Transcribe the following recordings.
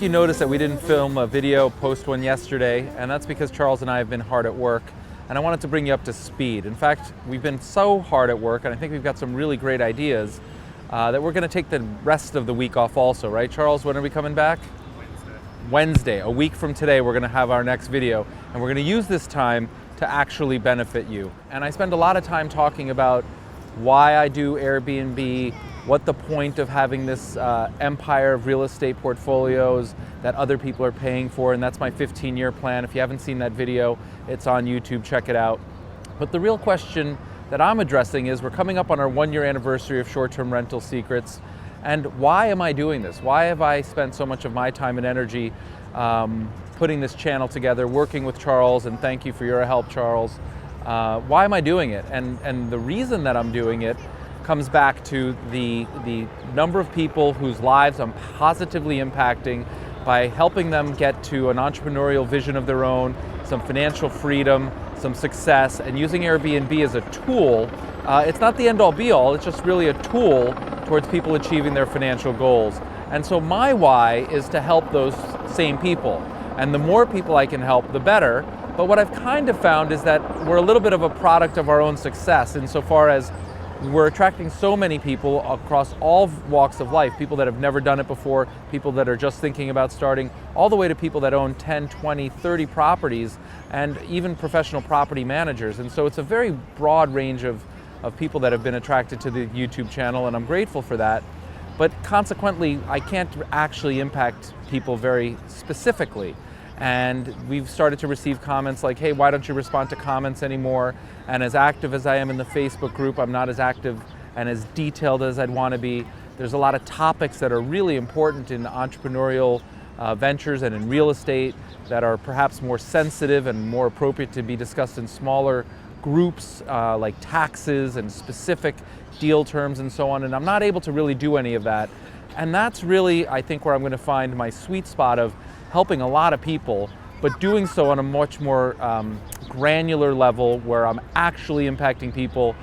you noticed that we didn't film a video, post one yesterday, and that's because Charles and I have been hard at work, and I wanted to bring you up to speed. In fact, we've been so hard at work, and I think we've got some really great ideas that we're going to take the rest of the week off also, right, Charles? When are we coming back? Wednesday. A week from today, we're going to have our next video, and we're going to use this time to actually benefit you. And I spend a lot of time talking about why I do Airbnb, what the point of having this empire of real estate portfolios that other people are paying for, and that's my 15-year plan. If you haven't seen that video, it's on YouTube, check it out. But the real question that I'm addressing is we're coming up on our 1-year anniversary of Short-Term Rental Secrets, and why am I doing this? Why have I spent so much of my time and energy putting this channel together, working with Charles, and thank you for your help, Charles. Why am I doing it? And the reason that I'm doing it comes back to the number of people whose lives I'm positively impacting by helping them get to an entrepreneurial vision of their own, some financial freedom, some success, and using Airbnb as a tool. It's not the end-all be-all, it's just really a tool towards people achieving their financial goals. And so my why is to help those same people. And the more people I can help, the better. But what I've kind of found is that we're a little bit of a product of our own success insofar as we're attracting so many people across all walks of life, people that have never done it before, people that are just thinking about starting, all the way to people that own 10, 20, 30 properties, and even professional property managers. And so it's a very broad range of people that have been attracted to the YouTube channel, and I'm grateful for that. But consequently, I can't actually impact people very specifically. And we've started to receive comments like, hey, why don't you respond to comments anymore? And as active as I am in the Facebook group, I'm not as active and as detailed as I'd want to be. There's a lot of topics that are really important in entrepreneurial ventures and in real estate that are perhaps more sensitive and more appropriate to be discussed in smaller groups, like taxes and specific deal terms and so on. And I'm not able to really do any of that. And that's really, I think, where I'm going to find my sweet spot of helping a lot of people, but doing so on a much more granular level where I'm actually impacting people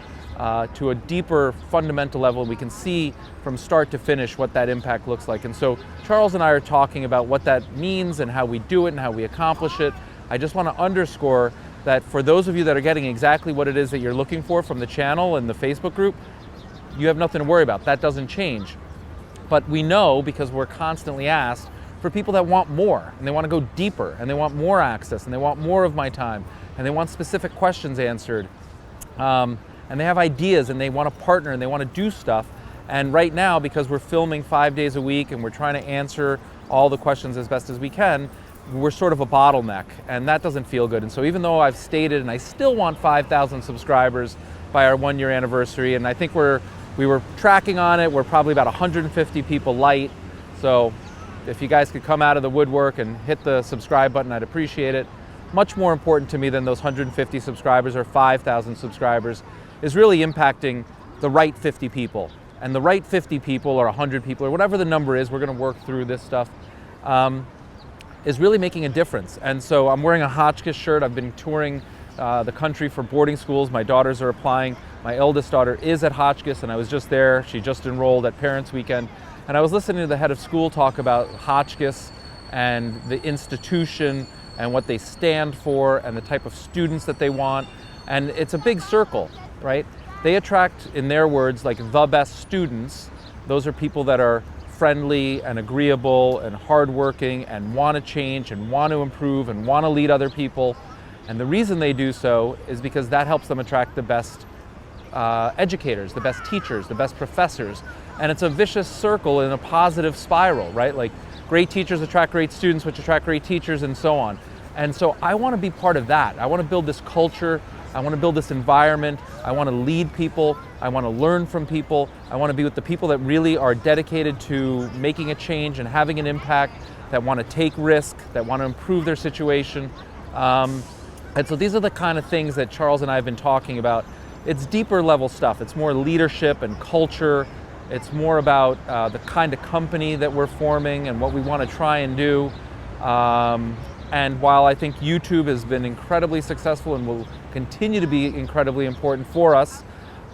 to a deeper fundamental level. We can see from start to finish what that impact looks like. And so Charles and I are talking about what that means and how we do it and how we accomplish it. I just want to underscore that for those of you that are getting exactly what it is that you're looking for from the channel and the Facebook group, you have nothing to worry about. That doesn't change. But we know, because we're constantly asked, for people that want more, and they want to go deeper, and they want more access, and they want more of my time, and they want specific questions answered, and they have ideas, and they want to partner, and they want to do stuff. And right now, because we're filming 5 days a week, and we're trying to answer all the questions as best as we can, we're sort of a bottleneck, and that doesn't feel good. And so even though I've stated, and I still want 5,000 subscribers by our 1-year anniversary, and I think we were tracking on it, we're probably about 150 people light. So if you guys could come out of the woodwork and hit the subscribe button, I'd appreciate it. Much more important to me than those 150 subscribers or 5,000 subscribers is really impacting the right 50 people. And the right 50 people or 100 people or whatever the number is, we're going to work through this stuff, is really making a difference. And so I'm wearing a Hotchkiss shirt. I've been touring the country for boarding schools. My daughters are applying. My eldest daughter is at Hotchkiss, and I was just there. She just enrolled at Parents Weekend. And I was listening to the head of school talk about Hotchkiss and the institution and what they stand for and the type of students that they want. And it's a big circle, right? They attract, in their words, like the best students. Those are people that are friendly and agreeable and hardworking and want to change and want to improve and want to lead other people. And the reason they do so is because that helps them attract the best educators, the best teachers, the best professors. And it's a vicious circle in a positive spiral, right? Like great teachers attract great students, which attract great teachers, and so on. And so I want to be part of that. I want to build this culture. I want to build this environment. I want to lead people. I want to learn from people. I want to be with the people that really are dedicated to making a change and having an impact, that want to take risk, that want to improve their situation. And so these are the kind of things that Charles and I have been talking about. It's deeper level stuff. It's more leadership and culture. It's more about the kind of company that we're forming and what we want to try and do. And while I think YouTube has been incredibly successful and will continue to be incredibly important for us,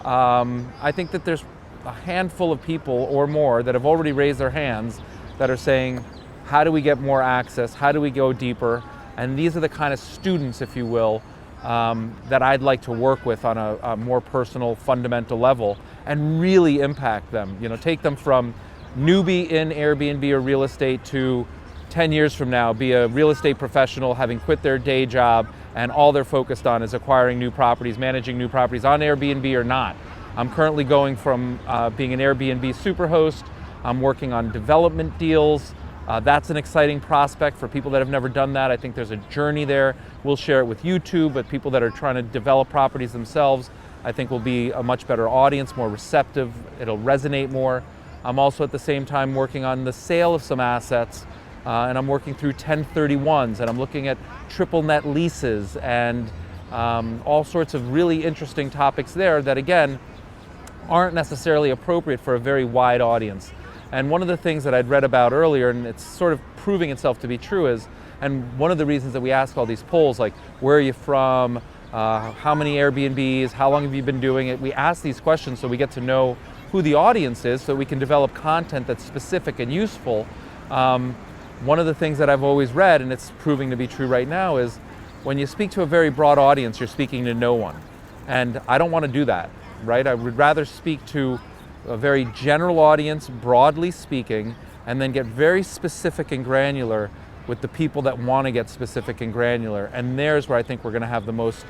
I think that there's a handful of people or more that have already raised their hands that are saying, How do we get more access? How do we go deeper? And these are the kind of students, if you will, that I'd like to work with on a more personal, fundamental level and really impact them. You know, take them from newbie in Airbnb or real estate to 10 years from now, be a real estate professional having quit their day job and all they're focused on is acquiring new properties, managing new properties on Airbnb or not. I'm currently going from being an Airbnb superhost. I'm working on development deals. That's an exciting prospect for people that have never done that. I think there's a journey there. We'll share it with YouTube, but people that are trying to develop properties themselves, I think will be a much better audience, more receptive. It'll resonate more. I'm also at the same time working on the sale of some assets, and I'm working through 1031s, and I'm looking at triple net leases and all sorts of really interesting topics there that, again, aren't necessarily appropriate for a very wide audience. And one of the things that I'd read about earlier, and it's sort of proving itself to be true, is, and one of the reasons that we ask all these polls, like where are you from, how many Airbnbs, how long have you been doing it, we ask these questions so we get to know who the audience is so we can develop content that's specific and useful. One of the things that I've always read, and it's proving to be true right now, is when you speak to a very broad audience, you're speaking to no one. And I don't want to do that, right? I would rather speak to a very general audience, broadly speaking, and then get very specific and granular with the people that want to get specific and granular. And there's where I think we're going to have the most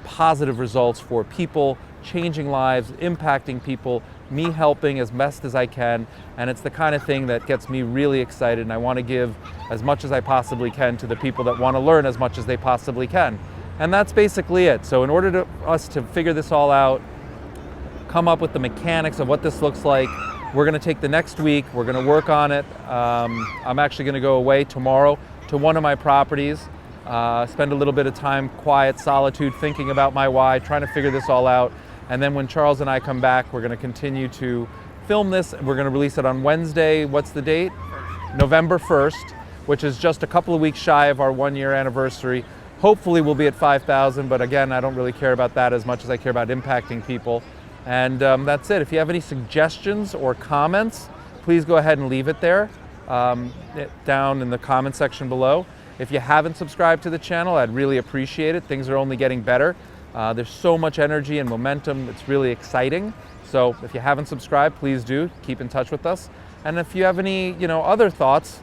positive results for people, changing lives, impacting people, me helping as best as I can. And it's the kind of thing that gets me really excited, and I want to give as much as I possibly can to the people that want to learn as much as they possibly can. And that's basically it. So in order for us to figure this all out, come up with the mechanics of what this looks like, we're going to take the next week, we're going to work on it. I'm actually going to go away tomorrow to one of my properties, spend a little bit of time, quiet, solitude, thinking about my why, trying to figure this all out. And then when Charles and I come back, we're going to continue to film this. We're going to release it on Wednesday. What's the date? November 1st, which is just a couple of weeks shy of our 1-year anniversary. Hopefully we'll be at 5,000, but again, I don't really care about that as much as I care about impacting people. And that's it. If you have any suggestions or comments, please go ahead and leave it there down in the comment section below. If you haven't subscribed to the channel, I'd really appreciate it. Things are only getting better. There's so much energy and momentum. It's really exciting. So if you haven't subscribed, please do. Keep in touch with us. And if you have any, other thoughts,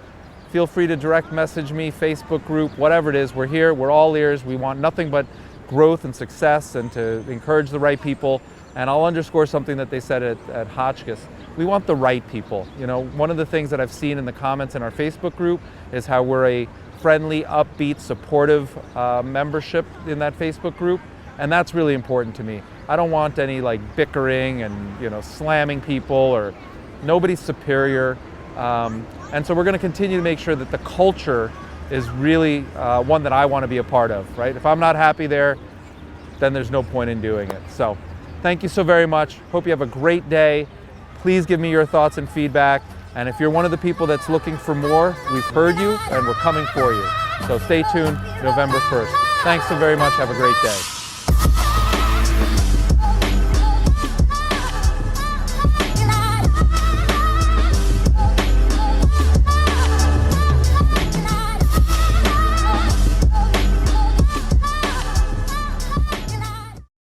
feel free to direct message me, Facebook group, whatever it is. We're here. We're all ears. We want nothing but growth and success and to encourage the right people. And I'll underscore something that they said at Hotchkiss. We want the right people. One of the things that I've seen in the comments in our Facebook group is how we're a friendly, upbeat, supportive membership in that Facebook group. And that's really important to me. I don't want any bickering and slamming people, or nobody's superior. And so we're going to continue to make sure that the culture is really one that I want to be a part of, right? If I'm not happy there, then there's no point in doing it. So thank you so very much. Hope you have a great day. Please give me your thoughts and feedback. And if you're one of the people that's looking for more, we've heard you and we're coming for you. So stay tuned November 1st. Thanks so very much. Have a great day.